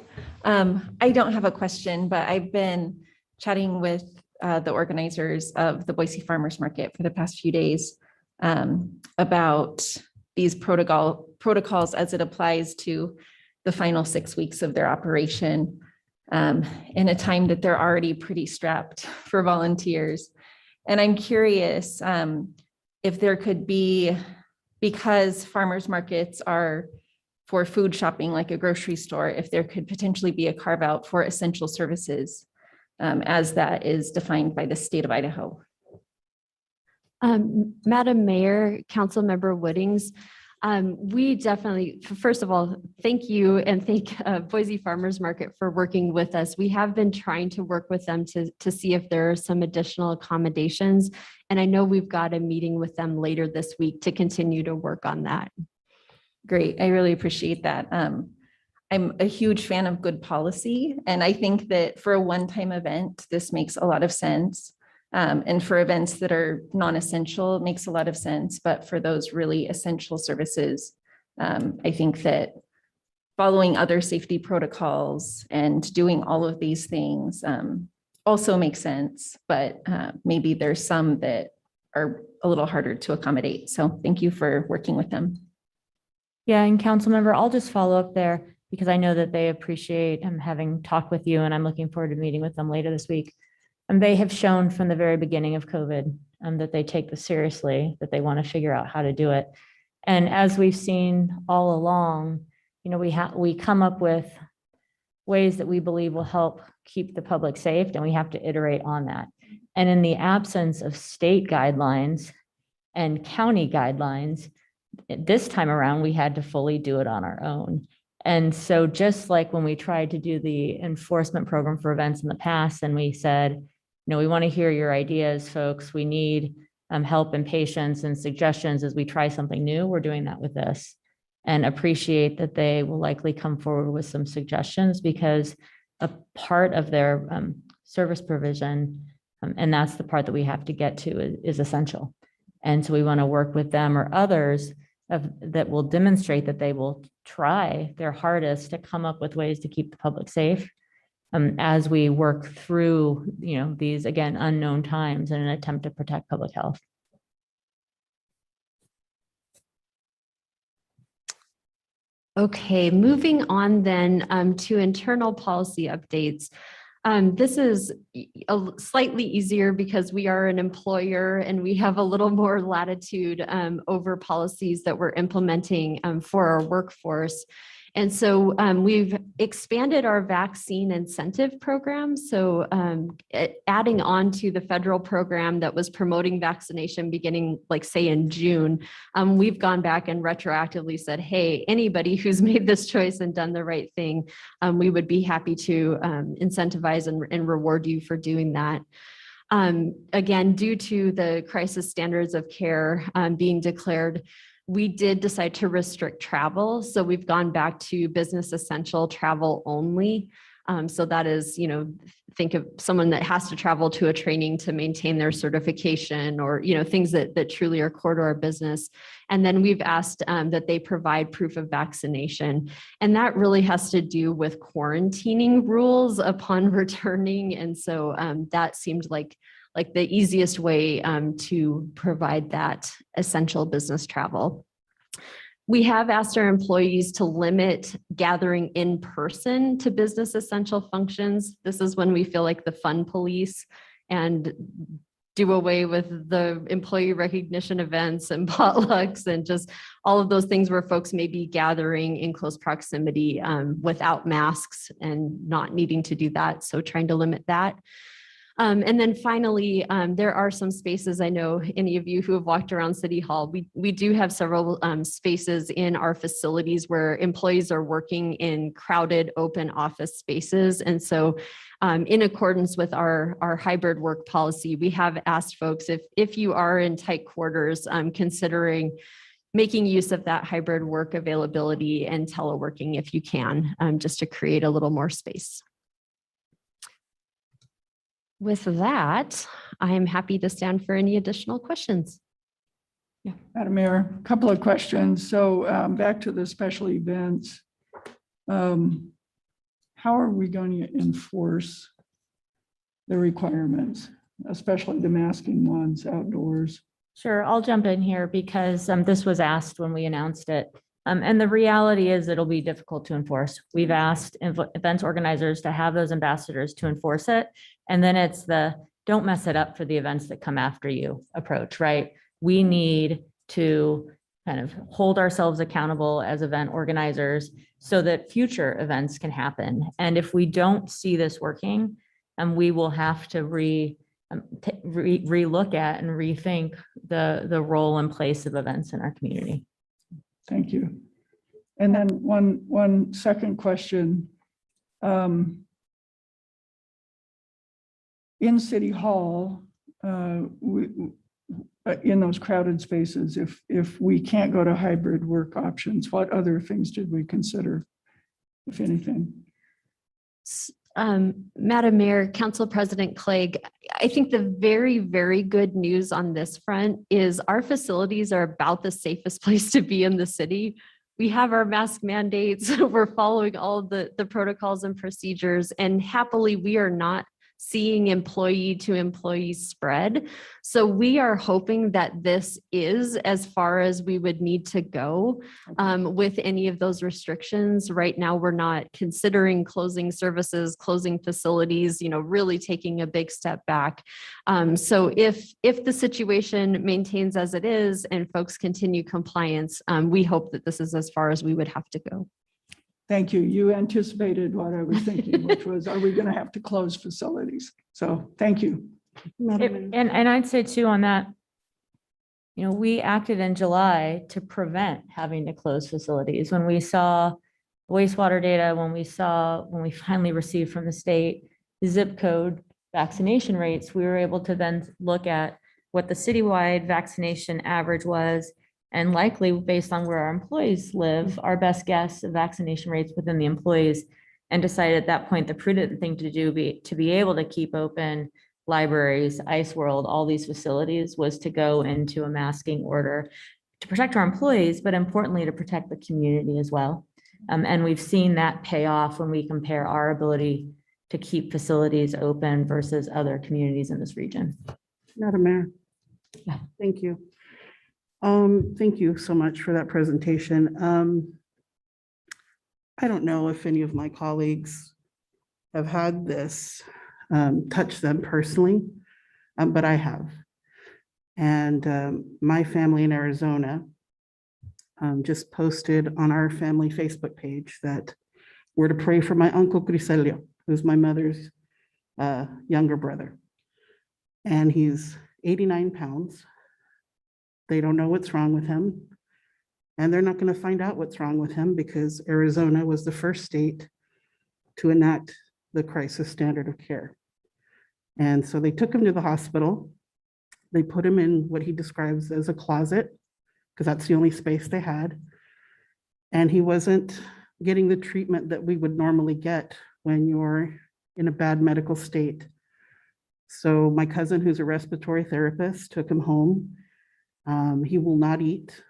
I don't have a question, but I've been chatting with the organizers of the Boise Farmers Market for the past few days about these protocols as it applies to the final 6 weeks of their operation in a time that they're already pretty strapped for volunteers. And I'm curious if there could be, because farmers markets are for food shopping like a grocery store, if there could potentially be a carve out for essential services as that is defined by the state of Idaho. Madam Mayor, Councilmember Woodings, we definitely, first of all, thank you and thank Boise Farmers Market for working with us. We have been trying to work with them to see if there are some additional accommodations. And I know we've got a meeting with them later this week to continue to work on that. Great, I really appreciate that. I'm a huge fan of good policy, and I think that for a one-time event, this makes a lot of sense. And for events that are non-essential, it makes a lot of sense. But for those really essential services, I think that following other safety protocols and doing all of these things also makes sense. But maybe there's some that are a little harder to accommodate. So thank you for working with them. Yeah, and council member, I'll just follow up there because I know that they appreciate having talked with you, and I'm looking forward to meeting with them later this week. And they have shown from the very beginning of COVID that they take this seriously, that they want to figure out how to do it. And as we've seen all along, we come up with ways that we believe will help keep the public safe, and we have to iterate on that. And in the absence of state guidelines and county guidelines, this time around, we had to fully do it on our own. And so just like when we tried to do the enforcement program for events in the past, and we said, we want to hear your ideas, folks. We need help and patience and suggestions as we try something new. We're doing that with this, and appreciate that they will likely come forward with some suggestions, because a part of their service provision, and that's the part that we have to get to, is essential. And so we want to work with them or others that will demonstrate that they will try their hardest to come up with ways to keep the public safe as we work through, these, again, unknown times in an attempt to protect public health. Okay, moving on then to internal policy updates. This is slightly easier because we are an employer and we have a little more latitude over policies that we're implementing for our workforce. And so we've expanded our vaccine incentive program. So adding on to the federal program that was promoting vaccination beginning, like say in June, we've gone back and retroactively said, hey, anybody who's made this choice and done the right thing, we would be happy to incentivize and reward you for doing that. Again, due to the crisis standards of care being declared, we did decide to restrict travel. So we've gone back to business essential travel only. So that is, think of someone that has to travel to a training to maintain their certification or, things that truly are core to our business. And then we've asked that they provide proof of vaccination. And that really has to do with quarantining rules upon returning. And so that seemed like the easiest way to provide that essential business travel. We have asked our employees to limit gathering in person to business essential functions. This is when we feel like the fun police and do away with the employee recognition events and potlucks and just all of those things where folks may be gathering in close proximity without masks and not needing to do that. So trying to limit that. And then finally, there are some spaces, I know any of you who have walked around City Hall, we do have several spaces in our facilities where employees are working in crowded open office spaces. And so in accordance with our hybrid work policy, we have asked folks if you are in tight quarters, considering making use of that hybrid work availability and teleworking if you can, just to create a little more space. With that, I am happy to stand for any additional questions. Madam Mayor, a couple of questions. So back to the special events. How are we going to enforce the requirements, especially the masking ones outdoors? Sure, I'll jump in here because this was asked when we announced it. And the reality is it'll be difficult to enforce. We've asked events organizers to have those ambassadors to enforce it. And then it's the don't mess it up for the events that come after you approach, right? We need to kind of hold ourselves accountable as event organizers so that future events can happen. And if we don't see this working, we will have to relook at and rethink the role and place of events in our community. Thank you. And then one second question. In City Hall, in those crowded spaces, if we can't go to hybrid work options, what other things did we consider, if anything? Madam Mayor, Council President Clegg, I think the very, very good news on this front is our facilities are about the safest place to be in the city. We have our mask mandates. We're following all of the protocols and procedures, and happily we are not seeing employee to employee spread. So we are hoping that this is as far as we would need to go with any of those restrictions. Right now, we're not considering closing services, closing facilities, really taking a big step back. So if the situation maintains as it is and folks continue compliance, we hope that this is as far as we would have to go. Thank you. You anticipated what I was thinking, which was, are we going to have to close facilities? So thank you. And I'd say too on that, we acted in July to prevent having to close facilities. When we saw wastewater data, when we finally received from the state zip code vaccination rates, we were able to then look at what the citywide vaccination average was. And likely based on where our employees live, our best guess of vaccination rates within the employees, and decided at that point, the prudent thing to do to be able to keep open libraries, Ice World, all these facilities was to go into a masking order to protect our employees, but importantly to protect the community as well. And we've seen that pay off when we compare our ability to keep facilities open versus other communities in this region. Madam Mayor. Yeah. Thank you. Thank you so much for that presentation. I don't know if any of my colleagues have had this touch them personally, but I have. And my family in Arizona just posted on our family Facebook page that we're to pray for my uncle Griselio, who's my mother's younger brother. And he's 89 pounds. They don't know what's wrong with him. And they're not going to find out what's wrong with him because Arizona was the first state to enact the crisis standard of care. And so they took him to the hospital. They put him in what he describes as a closet, because that's the only space they had. And he wasn't getting the treatment that we would normally get when you're in a bad medical state. So my cousin, who's a respiratory therapist, took him home. He will not eat,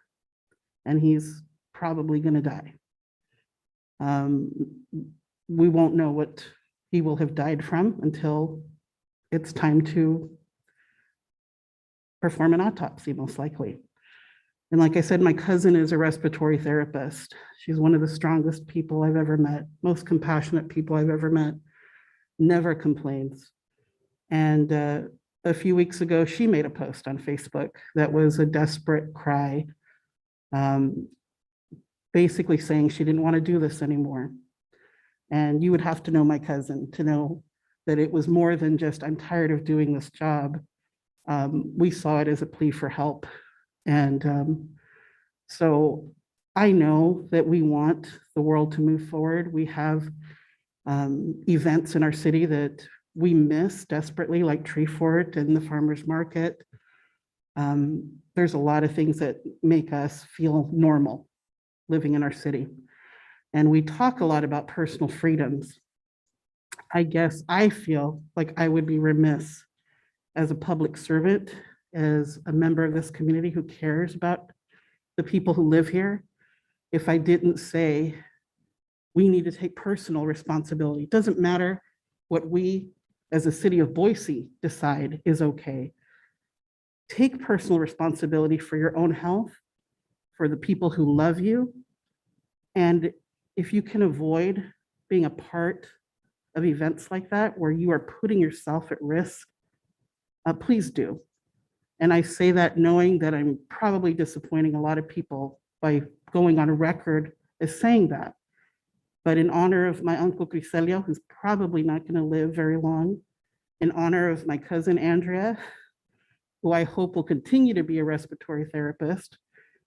and he's probably going to die. We won't know what he will have died from until it's time to perform an autopsy, most likely. And like I said, my cousin is a respiratory therapist. She's one of the strongest people I've ever met, most compassionate people I've ever met, never complains. And a few weeks ago, she made a post on Facebook that was a desperate cry, basically saying she didn't want to do this anymore. And you would have to know my cousin to know that it was more than just, I'm tired of doing this job. We saw it as a plea for help. And so I know that we want the world to move forward. We have events in our city that we miss desperately, like Tree Fort and the farmer's market. There's a lot of things that make us feel normal living in our city. And we talk a lot about personal freedoms. I guess I feel like I would be remiss as a public servant, as a member of this community who cares about the people who live here, if I didn't say we need to take personal responsibility. It doesn't matter what we as a city of Boise decide is okay. Take personal responsibility for your own health, for the people who love you. And if you can avoid being a part of events like that, where you are putting yourself at risk, please do. And I say that knowing that I'm probably disappointing a lot of people by going on a record as saying that. But in honor of my uncle Griselio, who's probably not going to live very long, in honor of my cousin Andrea, who I hope will continue to be a respiratory therapist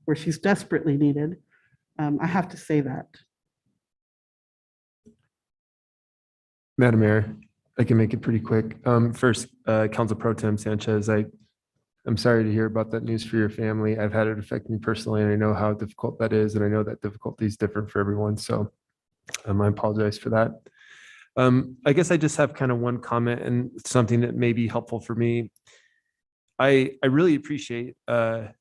where she's desperately needed, I have to say that. Madam Mayor, I can make it pretty quick. First, Council Pro Tem Sanchez, I'm sorry to hear about that news for your family. I've had it affect me personally, and I know how difficult that is, and I know that difficulty is different for everyone. So I apologize for that. I guess I just have kind of one comment and something that may be helpful for me. I really appreciate the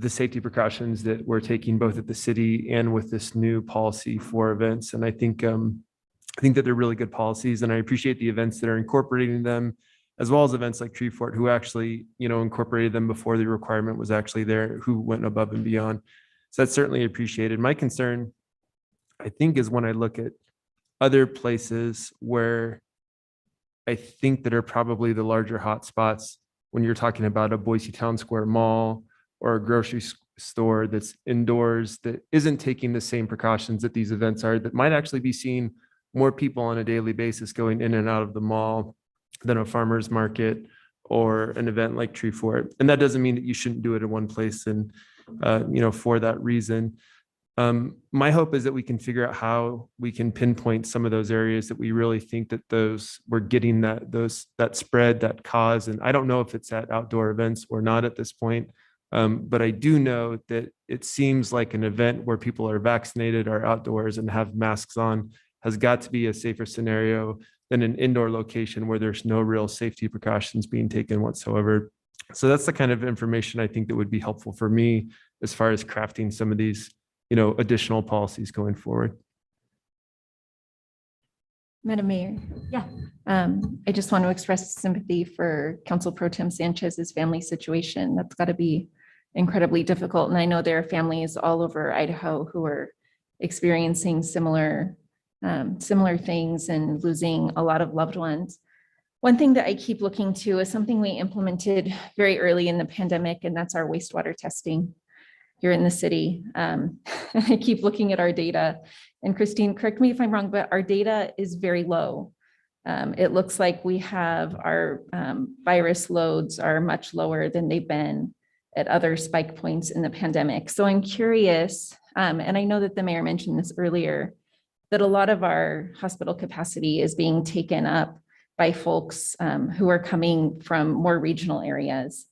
safety precautions that we're taking both at the city and with this new policy for events. And I think that they're really good policies, and I appreciate the events that are incorporating them, as well as events like Tree Fort, who actually, incorporated them before the requirement was actually there, who went above and beyond. So that's certainly appreciated. My concern, I think, is when I look at other places where I think that are probably the larger hotspots, when you're talking about a Boise Town Square mall or a grocery store that's indoors, that isn't taking the same precautions that these events are, that might actually be seeing more people on a daily basis going in and out of the mall than a farmer's market or an event like Tree Fort. And that doesn't mean that you shouldn't do it in one place. And, for that reason, my hope is that we can figure out how we can pinpoint some of those areas that we really think that we're getting that spread, that cause. And I don't know if it's at outdoor events or not at this point. But I do know that it seems like an event where people are vaccinated, are outdoors, and have masks on has got to be a safer scenario than an indoor location where there's no real safety precautions being taken whatsoever. So that's the kind of information I think that would be helpful for me as far as crafting some of these, additional policies going forward. Madam Mayor. Yeah. I just want to express sympathy for Council Pro Tem Sanchez's family situation. That's got to be incredibly difficult. And I know there are families all over Idaho who are experiencing similar things and losing a lot of loved ones. One thing that I keep looking to is something we implemented very early in the pandemic, and that's our wastewater testing. here in the city. I keep looking at our data, and Christine, correct me if I'm wrong, but our data is very low. It looks like we have our virus loads are much lower than they've been at other spike points in the pandemic. So I'm curious, and I know that the mayor mentioned this earlier, that a lot of our hospital capacity is being taken up by folks who are coming from more regional areas.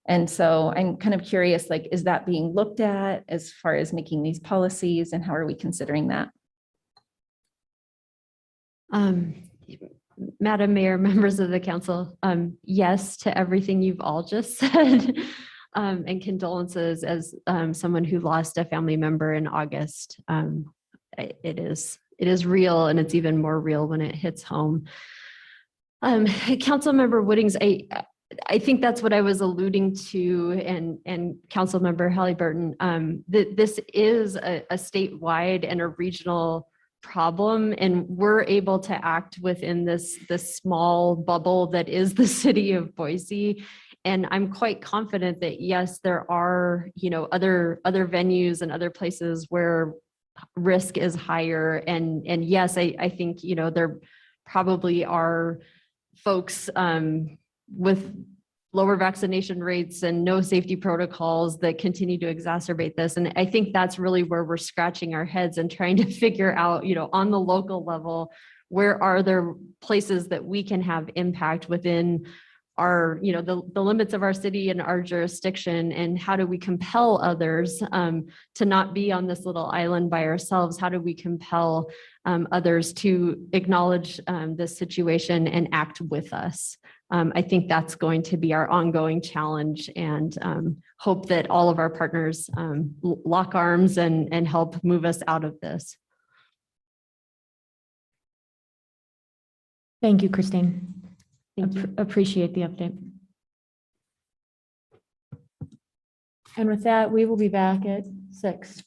And so I'm kind of curious, like, is that being looked at as far as making these policies, and how are we considering that? Madam Mayor, members of the council, yes to everything you've all just said. And condolences as someone who lost a family member in August. It is real, and it's even more real when it hits home. Councilmember Woodings, I think that's what I was alluding to, and Councilmember Halliburton, that this is a statewide and a regional problem, and we're able to act within this small bubble that is the city of Boise. And I'm quite confident that yes, there are, other venues and other places where risk is higher. And yes, I think, there probably are folks with lower vaccination rates and no safety protocols that continue to exacerbate this. And I think that's really where we're scratching our heads and trying to figure out, on the local level, where are there places that we can have impact within our, the limits of our city and our jurisdiction, and how do we compel others to not be on this little island by ourselves? How do we compel others to acknowledge this situation and act with us? I think that's going to be our ongoing challenge, and hope that all of our partners lock arms and help move us out of this. Thank you, Christine. Thank you. Appreciate the update. And with that, we will be back at 6.